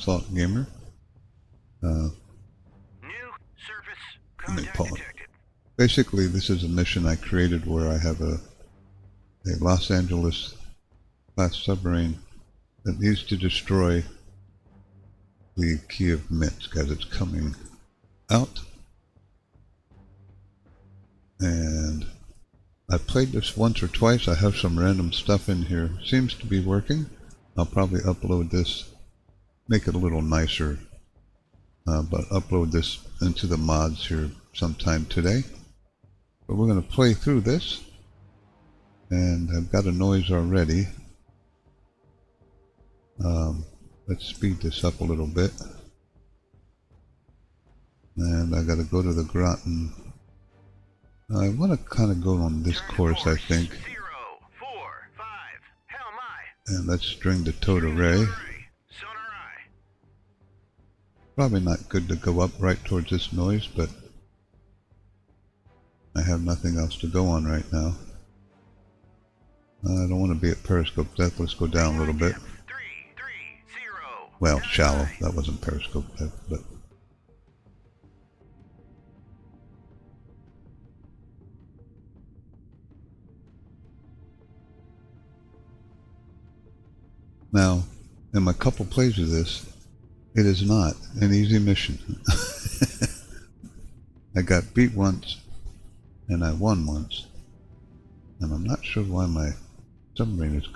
Assault Gamer. New surface Let me contact pause. detected. Basically, this is a mission I created where I have a Los Angeles class submarine that needs to destroy the Kiev Minsk as it's coming out. And I've played this once or twice. I have some random stuff in here. Seems to be working. I'll probably upload this, make it a little nicer, but upload this into the mods here sometime today. But we're going to play through this, and I've got a noise already. Let's speed this up a little bit. And I got to go to the Groton. I want to kind of go on this course, I think. 0, 4, 5. Hell my. And let's string the towed array. Sonar eye. Probably not good to go up right towards this noise, but I have nothing else to go on right now. I don't want to be at periscope depth. Let's go down a little bit. 3, 0. Well, shallow. That wasn't periscope depth, but now, in my couple plays of this, it is not an easy mission. I got beat once, and I won once, and I'm not sure why my submarine is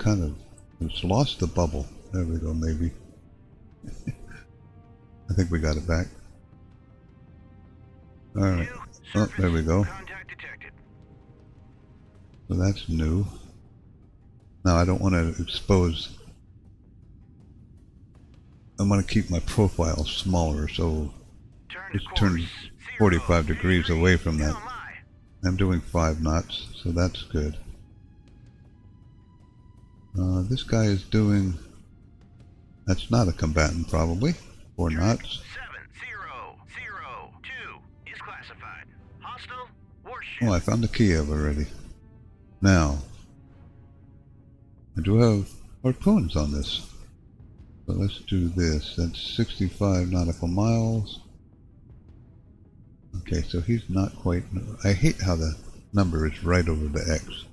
it's lost the bubble. There we go, maybe. I think we got it back. Alright, oh, there we go. Contact detected. So that's new. Now I don't want to expose. I want to keep my profile smaller, so just turn 45 degrees away from that. I'm doing 5 knots, so that's good. This guy is doing. That's not a combatant, probably. 4 knots. 7002 is classified. Hostile warship. Oh, I found the Kiev already. Now, I do have harpoons on this. So let's do this. That's 65 nautical miles. Okay, so he's not quite. I hate how the number is right over the X.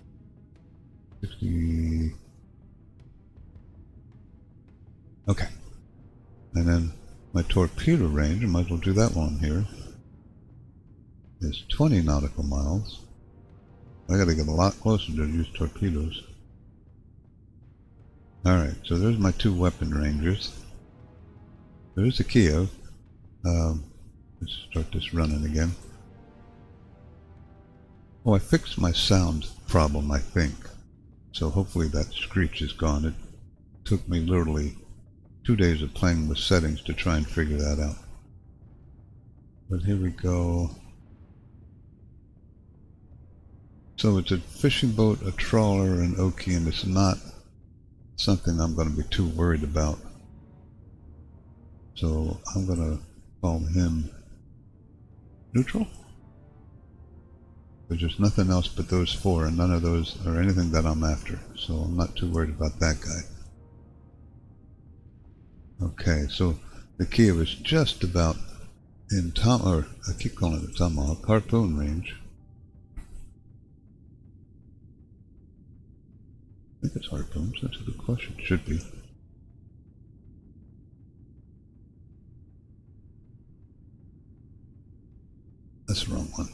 60. Okay. And then my torpedo range, I might as well do that one here, is 20 nautical miles. I gotta get a lot closer to use torpedoes. Alright, so there's my 2 weapon rangers. There's the Kiev. Let's start this running again. Oh, I fixed my sound problem, I think. So hopefully that screech is gone. It took me literally 2 days of playing with settings to try and figure that out. But here we go. So it's a fishing boat, a trawler, an Oki, and it's not something I'm going to be too worried about. So I'm going to call him neutral. There's just nothing else but those 4, and none of those are anything that I'm after. So I'm not too worried about that guy. Okay, so the Kiev is just about in I keep calling it tomahawk, harpoon range. I think it's harpoons. That's a good question. It should be. That's the wrong one.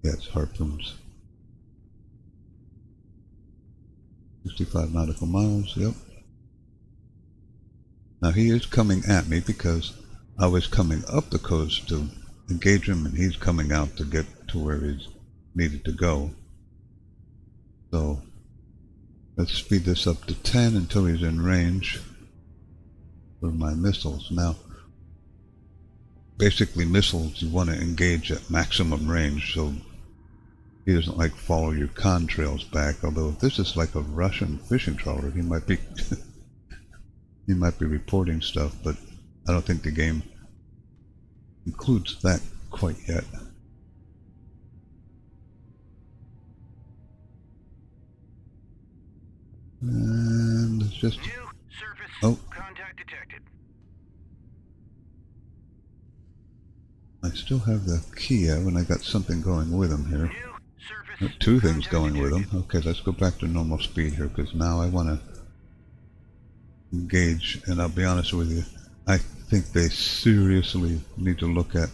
Yeah, it's harpoons. 65 nautical miles, yep. Now he is coming at me because I was coming up the coast to engage him, and he's coming out to get to where he's needed to go. So let's speed this up to 10 until he's in range for my missiles. Now, basically missiles you want to engage at maximum range, so he doesn't like follow your contrails back. Although if this is like a Russian fishing trawler, he might be he might be reporting stuff, but I don't think the game includes that quite yet. And it's just... New surface Oh, contact detected. I still have the Kiev, and I got something going with him here. New surface Two things contact going with detected. them. Okay, let's go back to normal speed here, because now I want to engage, and I'll be honest with you, I think they seriously need to look at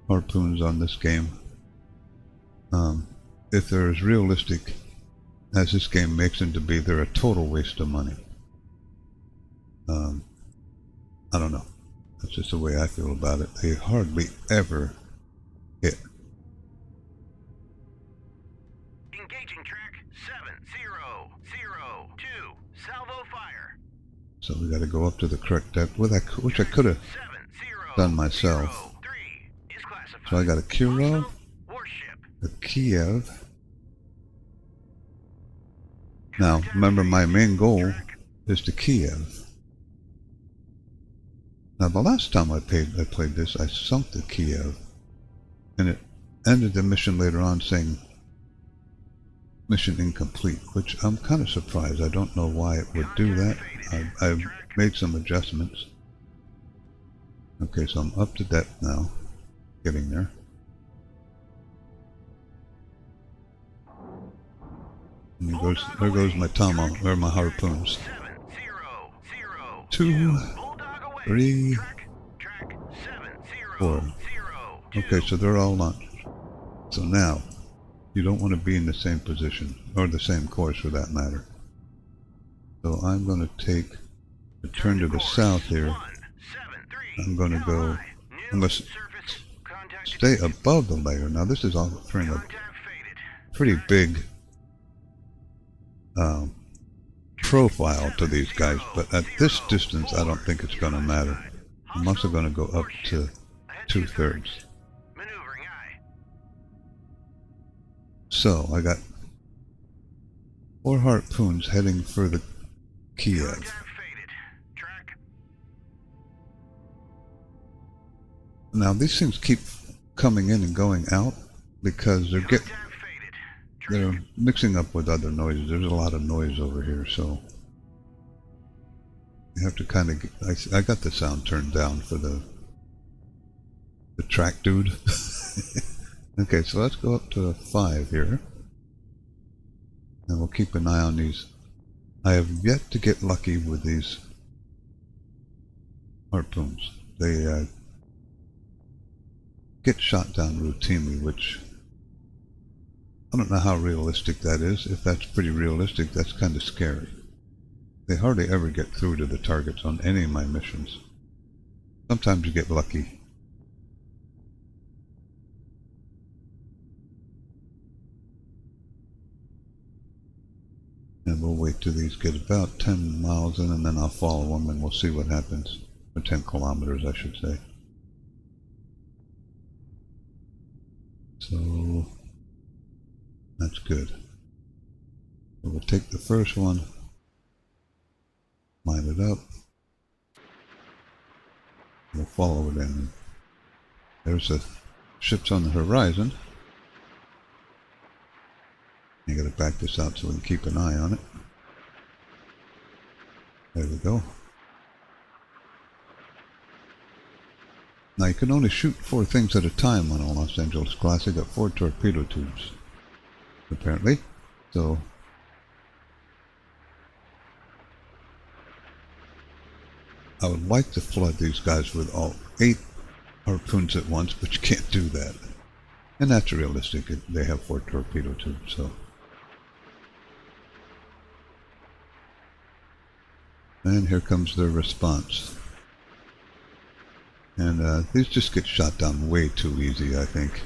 harpoons on this game. If they're as realistic as this game makes them to be, they're a total waste of money. I don't know. That's just the way I feel about it. They hardly ever hit. Engaging track 7002. Salvo fire. So we got to go up to the correct depth, which I could have done myself. 7003 is classified. So I got a Kirov, Hostile warship. a Kiev. Now, remember, my main goal is the Kiev. Now, the last time I played this, I sunk the Kiev, and it ended the mission later on saying mission incomplete, which I'm kind of surprised. I don't know why it would do that. I've made some adjustments. Okay, so I'm up to depth now, getting there. And there goes my tomahawk, or my harpoons. 2, 3, 4. Okay, so they're all launched. So now, you don't want to be in the same position, or the same course for that matter. So I'm going to take a turn to the south here. I'm going to stay above the layer. Now this is offering a pretty big profile to these guys, but at this distance I don't think it's going to matter. I'm also going to go up to 2/3. So I got 4 harpoons heading for the Kiev. Now these things keep coming in and going out because they're mixing up with other noises. There's a lot of noise over here, so you have to kind of I got the sound turned down for the track dude. Okay, so let's go up to 5 here, and we'll keep an eye on these. I have yet to get lucky with these harpoons. They get shot down routinely, which I don't know how realistic that is. If that's pretty realistic, that's kind of scary. They hardly ever get through to the targets on any of my missions. Sometimes you get lucky. And we'll wait till these get about 10 miles in, and then I'll follow them and we'll see what happens. Or 10 kilometers, I should say. So that's good. So we'll take the first one, line it up, we'll follow it in. There's the ships on the horizon. You gotta back this out so we can keep an eye on it. There we go. Now you can only shoot 4 things at a time on a Los Angeles class. I got 4 torpedo tubes, apparently. So I would like to flood these guys with all 8 harpoons at once, but you can't do that. And that's realistic. They have 4 torpedo tubes, so. And here comes their response. And these just get shot down way too easy, I think.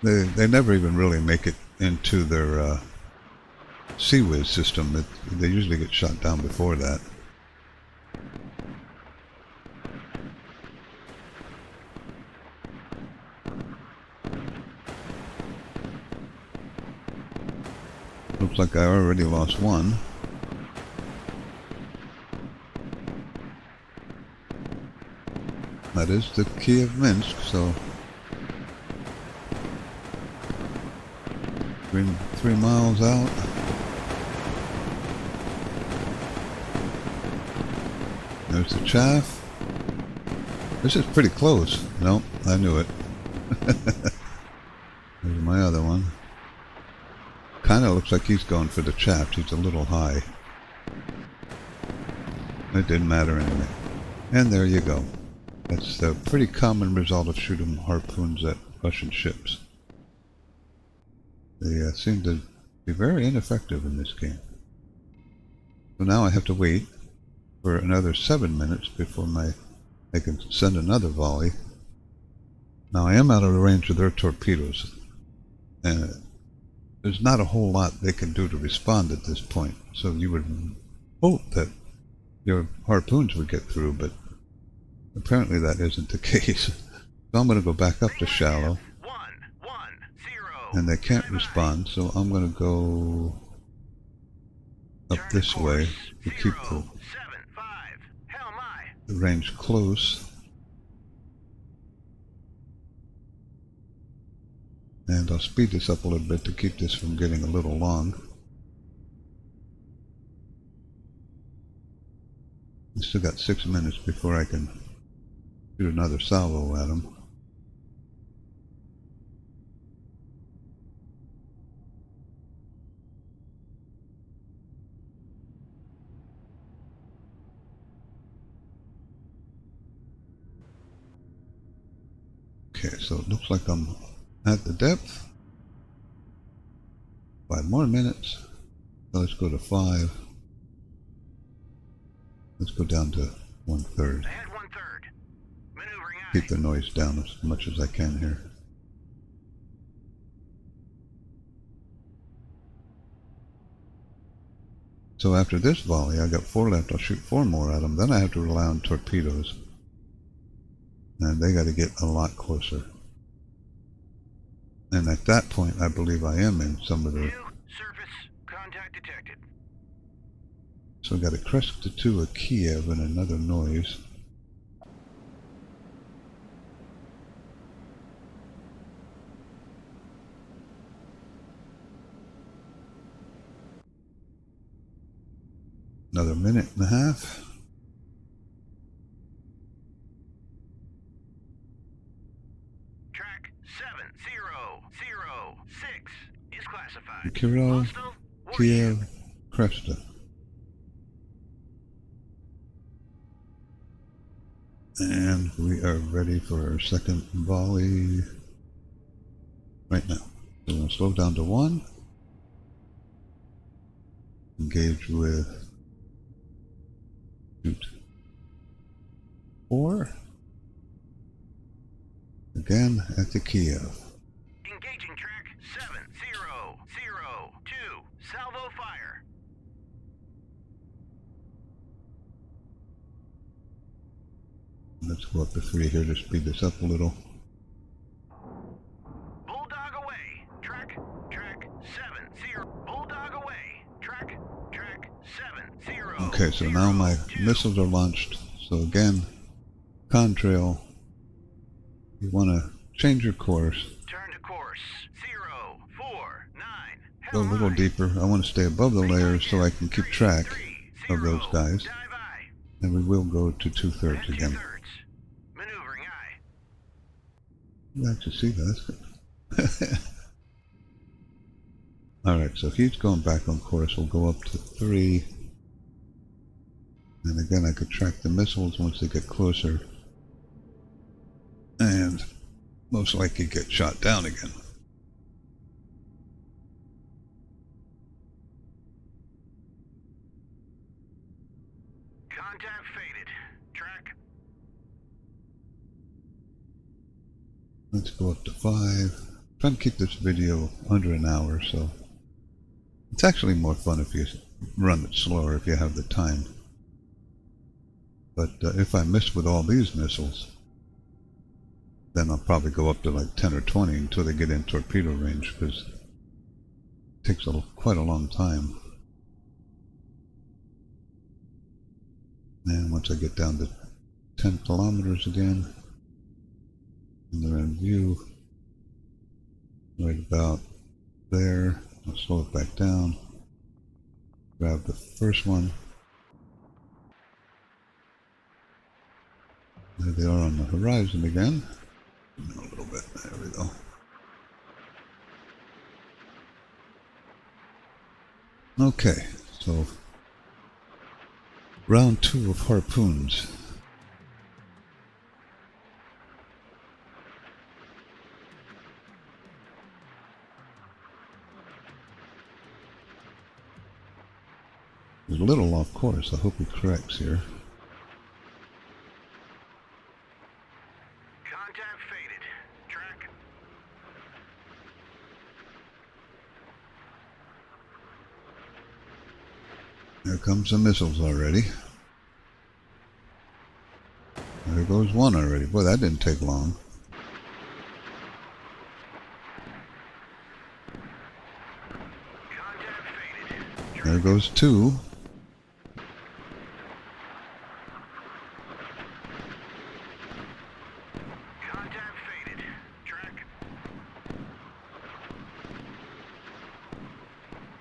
They never even really make it into their Sea-Wiz system. They usually get shot down before that. Looks like I already lost one. That is the Kiev Minsk, so 3 miles out. There's the chaff. This is pretty close. Nope, I knew it. There's my other one. Kind of looks like he's going for the chaff. He's a little high. It didn't matter anyway. And there you go. That's the pretty common result of shooting harpoons at Russian ships. They seem to be very ineffective in this game. So now I have to wait for another 7 minutes before I can send another volley. Now I am out of the range of their torpedoes, and there's not a whole lot they can do to respond at this point. So you would hope that your harpoons would get through, but apparently that isn't the case. So I'm going to go back up to shallow, and they can't respond, so I'm going to go up this way to keep the range close. And I'll speed this up a little bit to keep this from getting a little long. I still got 6 minutes before I can shoot another salvo at them. Okay, so it looks like I'm at the depth. 5 more minutes. So let's go to 5. Let's go down to 1/3. Keep the noise down as much as I can here. So after this volley, I got 4 left. I'll shoot 4 more at them. Then I have to rely on torpedoes. And they got to get a lot closer. And at that point, I believe I am in some of the... Surface contact detected. So I got a crest to a Kiev and another noise. Another minute and a half. Track 7006 is classified. Kirill, Hostile Kiev, Cresta. And we are ready for our second volley right now. So we're going to slow down to 1. Engage with shoot 4. Again at the Kiev. Engaging track 7002. Salvo fire. Let's go up to 3 here to speed this up a little. Bulldog away. Track 70. Bulldog away. Track 70. Okay, so now my missiles are launched. So again, contrail. You want to change your course. Turn to course 049. Go a little deeper. I want to stay above the layers so I can keep track of those guys. And we will go to 2/3 again. Maneuvering eye. You actually see that. That's good. Alright, so he's going back on course. We'll go up to 3. And again, I could track the missiles once they get closer. And most likely get shot down again. Contact faded. Track. Let's go up to 5. Try to keep this video under an hour, so it's actually more fun if you run it slower if you have the time. But if I miss with all these missiles, then I'll probably go up to like 10 or 20 until they get in torpedo range, because it takes quite a long time. And once I get down to 10 kilometers again, and they're in view, right about there, I'll slow it back down, grab the first one, There they are on the horizon again. A little bit. There we go. Okay, so round 2 of harpoons. He's a little off course. I hope he corrects here. Contact faded. Track. There comes the missiles already. There goes one already. Boy, that didn't take long. Contact faded. There goes 2. Contact faded. Track.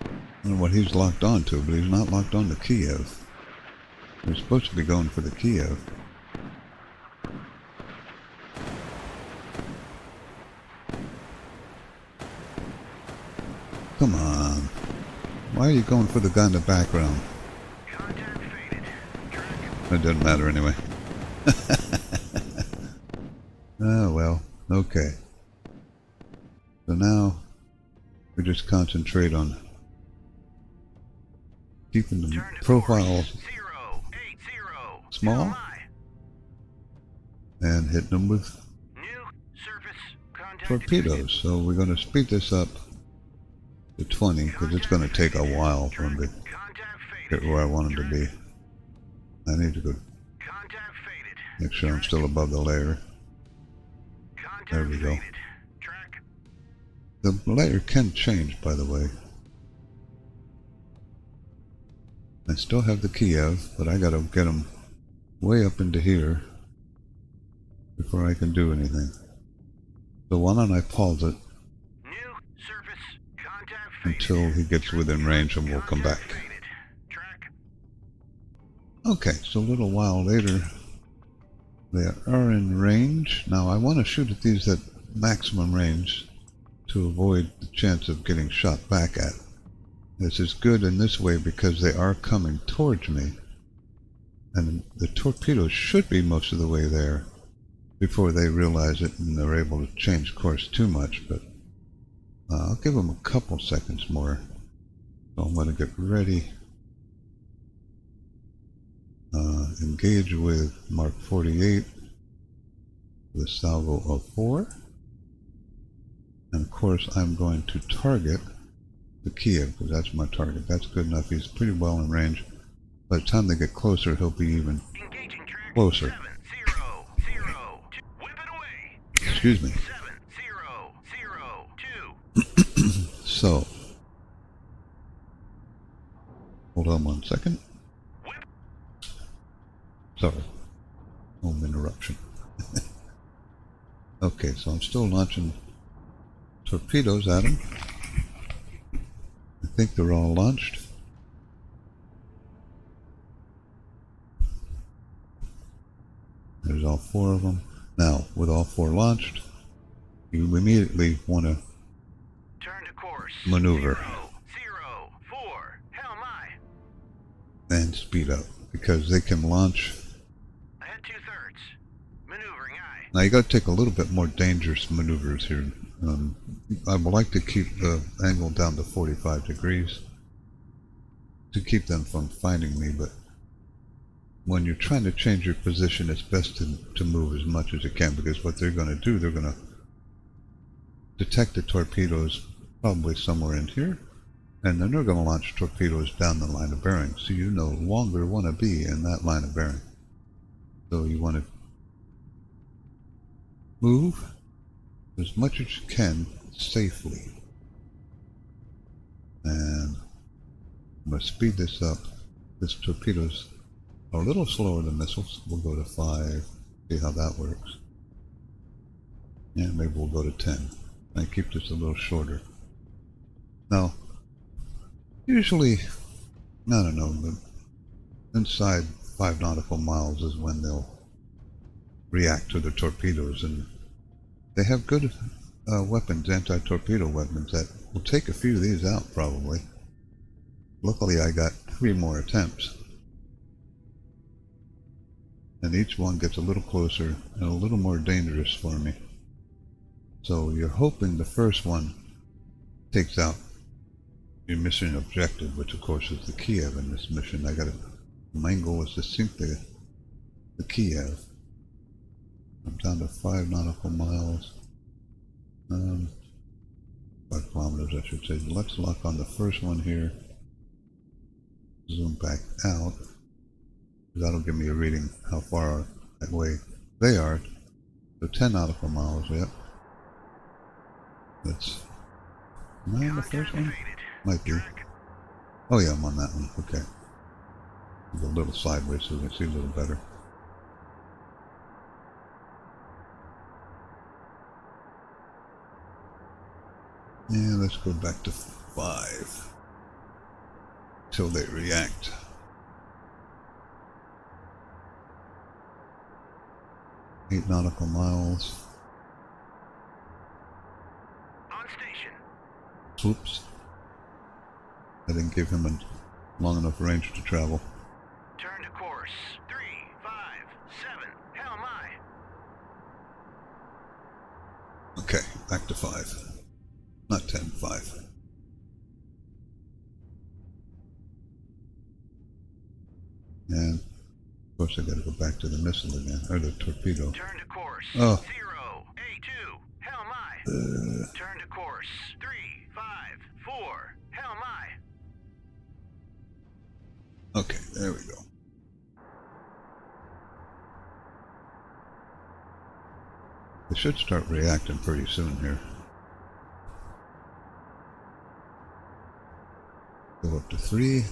I don't know what he's locked on to, but he's not locked on to Kiev. We're supposed to be going for the Kiev. Come on. Why are you going for the guy in the background? Contact faded. Track. It doesn't matter anyway. Oh well, okay. So now we just concentrate on keeping the Turn to profile course. 080. small LMI. and hitting them with New surface contact. torpedoes. So we're going to speed this up to 20 because it's going to take a while for them to Contact get faded. where I want them to be. I need to go Contact faded. make sure I'm still above the layer. Contact There we go. faded. Track. The layer can change, by the way. I still have the Kiev, but I gotta get them way up into here before I can do anything. So why don't I pause it New surface contact faded. until he gets within range and we'll come back. Contact faded. Track. Okay, so a little while later, they are in range. Now I want to shoot at these at maximum range to avoid the chance of getting shot back at. This is good in this way because they are coming towards me. And the torpedoes should be most of the way there before they realize it and they're able to change course too much. But I'll give them a couple seconds more. So I'm going to get ready. Engage with Mark 48 with salvo of 4. And of course I'm going to target the Kiev because that's my target. That's good enough. He's pretty well in range. By the time they get closer, he'll be even Engaging track. closer. 7-0-0-2. Whip it away. Excuse me. 7-0-0-2. So, hold on 1 second. Whip. Sorry. Home interruption. Okay, so I'm still launching torpedoes at him. I think they're all launched. There's all 4 of them. Now, with all 4 launched, you immediately want to Turn to course. maneuver 0-0-4. Hell my. and speed up because they can launch. Ahead 2/3. Maneuvering aye. Now you got to take a little bit more dangerous maneuvers here. I would like to keep the angle down to 45 degrees to keep them from finding me, but when you're trying to change your position, it's best to move as much as you can because what they're going to do, they're going to detect the torpedoes probably somewhere in here, and then they're going to launch torpedoes down the line of bearing, so you no longer want to be in that line of bearing. So you want to move as much as you can safely. And I'm going to speed this up. This torpedoes are a little slower than missiles. We'll go to 5, see how that works. And maybe we'll go to 10. I keep this a little shorter. Now, usually, I don't know, but inside 5 nautical miles is when they'll react to the torpedoes, and they have good weapons, anti-torpedo weapons that will take a few of these out probably. Luckily I got 3 more attempts, and each one gets a little closer and a little more dangerous for me. So you're hoping the first one takes out your mission objective, which of course is the Kiev in this mission. My goal is to sink the Kiev. I'm down to 5 nautical miles. 5 kilometers, I should say. Let's lock on the first one here. Zoom back out. That'll give me a reading how far away they are. So 10 nautical miles, yep. That's... Am I on the first one? Might be. Oh yeah, I'm on that one. Okay. Go a little sideways so we can see a little better. Yeah, let's go back to 5 till they react. Eight nautical miles. On station. Oops. I didn't give him a long enough range to travel. Turn to course. 3, 5, 7. Hell my. Okay, back to 5. Not 10, 5. And of course I gotta go back to the missile again, or the torpedo. Turn to course. Oh. 0, A2. Hell my. Turn to course. 3, 5, 4. Hell my. Okay, there we go. They should start reacting pretty soon here. Go up to 3.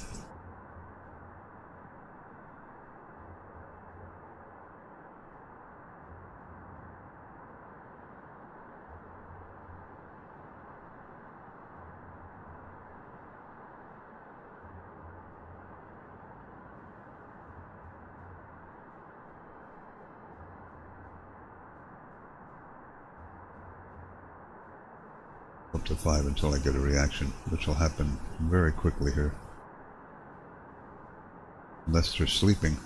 Up to 5 until I get a reaction, which will happen very quickly here. Unless they're sleeping.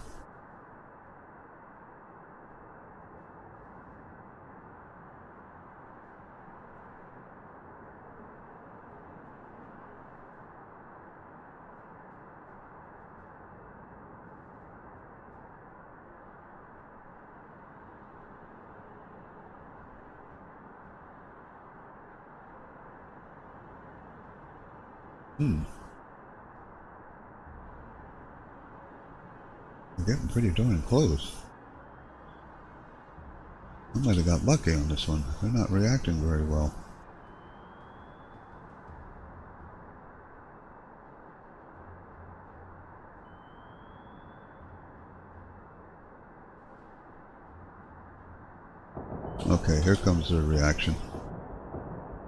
They're getting pretty darn close. I might have got lucky on this one. They're not reacting very well. Okay, here comes the reaction.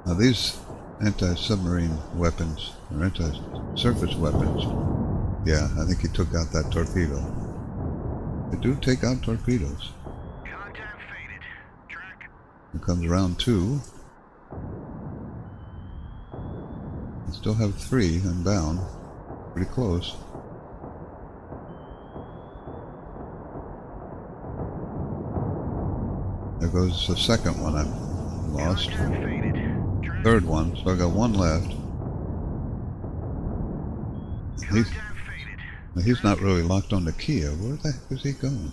Now these anti-submarine weapons, or anti-surface weapons, yeah, I think he took out that torpedo. They do take out torpedoes. Contact faded. Track. Here comes round 2. I still have 3 inbound. Pretty close. There goes the second one I've lost. Contact faded. Track. Third one, so I got 1 left. He's not really locked on to Kiev. Where the heck is he going?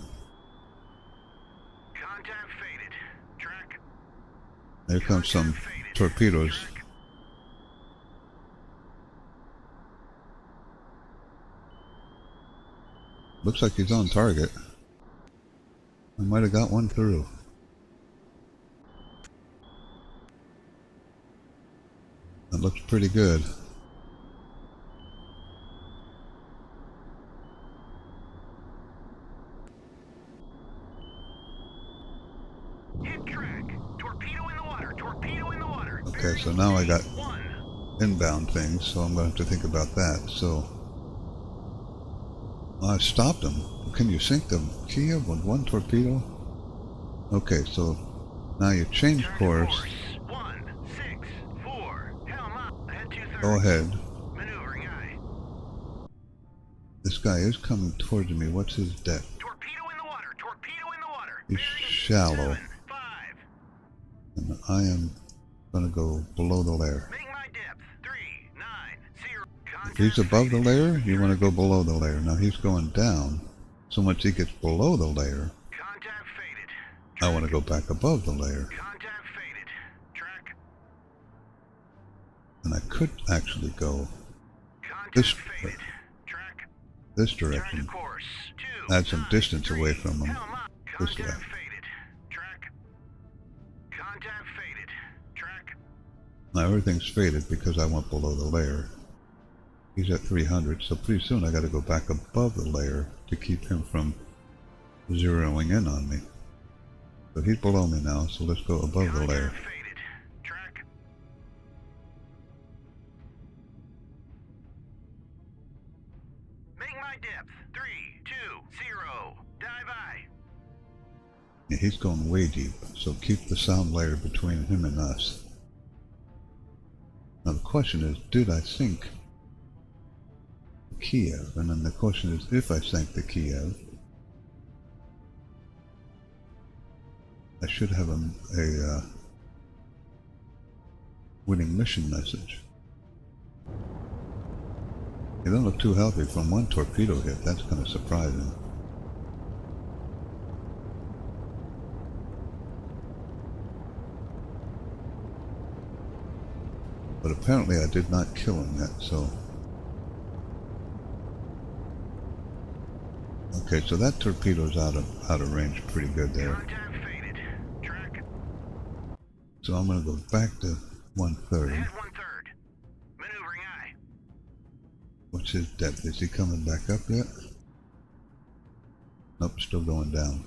Contact faded. Track. There comes some torpedoes. Looks like he's on target. I might have got one through. That looks pretty good. Hit track. Torpedo in the water. Torpedo in the water. Okay, so now I got inbound things, so I'm going to have to think about that. So I stopped him. Can you sink the Kiev with 1 torpedo? Okay, so now you change Turn to course. 164. Helm up. Head Go 230. ahead. Maneuvering aye. This guy is coming towards me. What's his depth? Torpedo in the water. Torpedo in the water. He's Bearing shallow. 75. And I am going to go below the layer. Make my depth 390. If he's Contact above the faded. layer, you want to go below the layer. Now he's going down. So once he gets below the layer, Contact faded. I want to go back above the layer. Contact faded. Track. And I could actually go Contact this, faded. Track. this Turn to direction. course. Add some distance 293. away from him. Helm up. This Contact way. faded. Track. Contact faded. Track. Now everything's faded because I went below the layer. He's at 300, so pretty soon I got to go back above the layer to keep him from zeroing in on me. But he's below me now, so let's go above the layer. Contact faded. Track. Make my depth 320. Dive aye. Yeah, he's going way deep, so keep the sound layer between him and us. Now the question is, did I sink Kiev? And then the question is, if I sank the Kiev, I should have a winning mission message. He doesn't look too healthy from one torpedo hit. That's kind of surprising. But apparently I did not kill him yet, so... Okay, so that torpedo's out of range pretty good there. Contact faded. Track. So I'm going to go back to 130. Head 1/3. Maneuvering aye. What's his depth? Is he coming back up yet? Nope, still going down.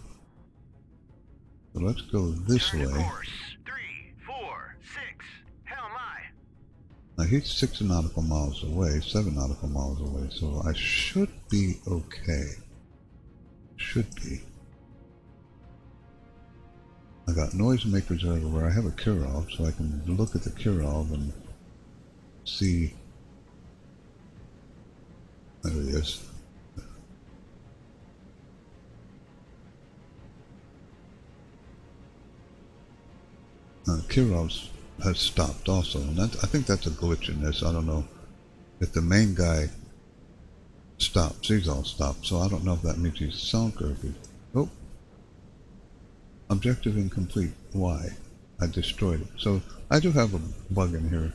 So let's go this Turn to way. course 346. Helm aye. Now he's 6 nautical miles away, 7 nautical miles away, so I should be okay. Should be. I got noisemakers everywhere. I have a Kirov, so I can look at the Kirov and see. There he is. Kirov has stopped also, and I think that's a glitch in this. I don't know if the main guy stops. He's all stopped, so I don't know if that means he's sunk or if he's... Oh! Objective incomplete. Why? I destroyed it. So I do have a bug in here.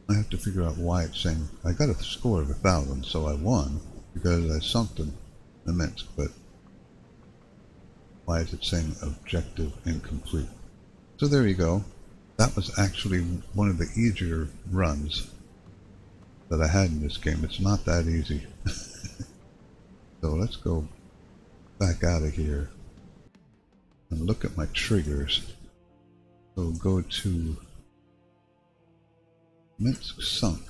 I have to figure out why it's saying... I got a score of 1,000, so I won because I sunk the Minsk, but why is it saying objective incomplete? So there you go. That was actually one of the easier runs that I had in this game. It's not that easy. So let's go back out of here and look at my triggers. So go to Minsk sunk,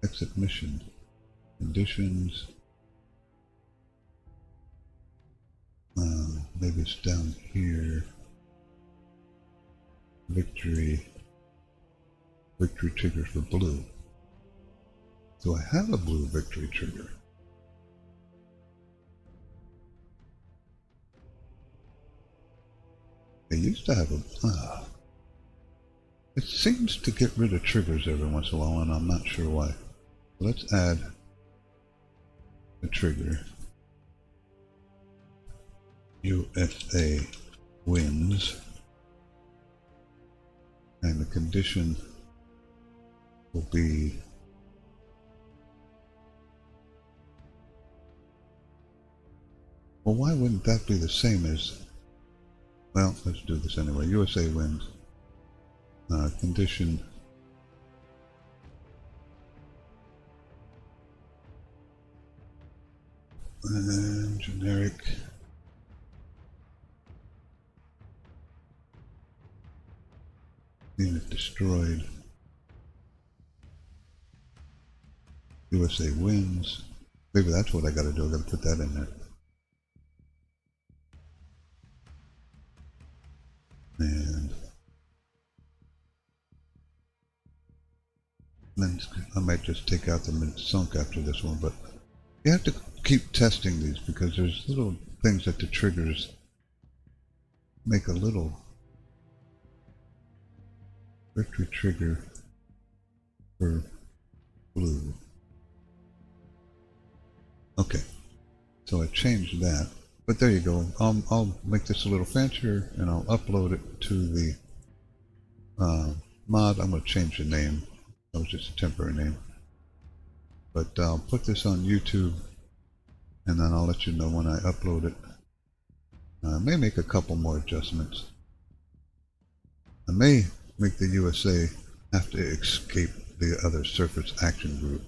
exit mission, conditions, maybe it's down here, victory triggers for blue. So I have a blue victory trigger. I used to have a... it seems to get rid of triggers every once in a while, and I'm not sure why. Let's add a trigger. USA wins. And the condition will be... Well, why wouldn't that be the same as... Well, let's do this anyway. USA wins. Condition... And generic... Unit destroyed. USA wins. Maybe that's what I gotta do. I gotta put that in there. might just take out the Minsk sunk after this one, but you have to keep testing these because there's little things that the triggers make a little victory trigger for blue. Okay, so I changed that, but there you go. I'll make this a little fancier and I'll upload it to the mod. I'm going to change the name. That was just a temporary name. But I'll put this on YouTube and then I'll let you know when I upload it. I may make a couple more adjustments. I may make the USA have to escape the other surface action group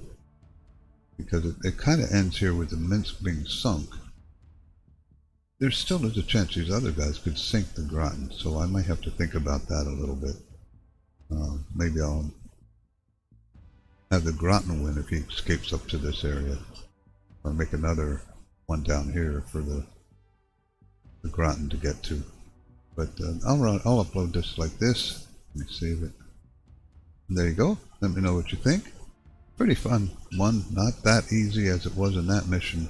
because it kind of ends here with the Minsk being sunk. There still is a chance these other guys could sink the Groton, so I might have to think about that a little bit. Maybe I'll have the Groton win if he escapes up to this area, or make another one down here for the Groton to get to. But I'll upload this like this. Let me save it. And there you go. Let me know what you think. Pretty fun one. Not that easy as it was in that mission.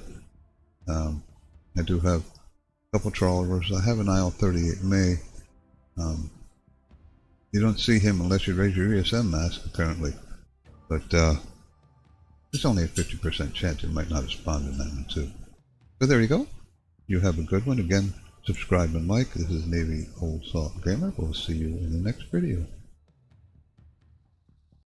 I do have a couple trawlers. I have an IL-38 May. You don't see him unless you raise your ESM mask, apparently. But there's only a 50% chance it might not have spawned in that one too. So there you go. You have a good one. Again, subscribe and like. This is Navy Old Salt Gamer. We'll see you in the next video.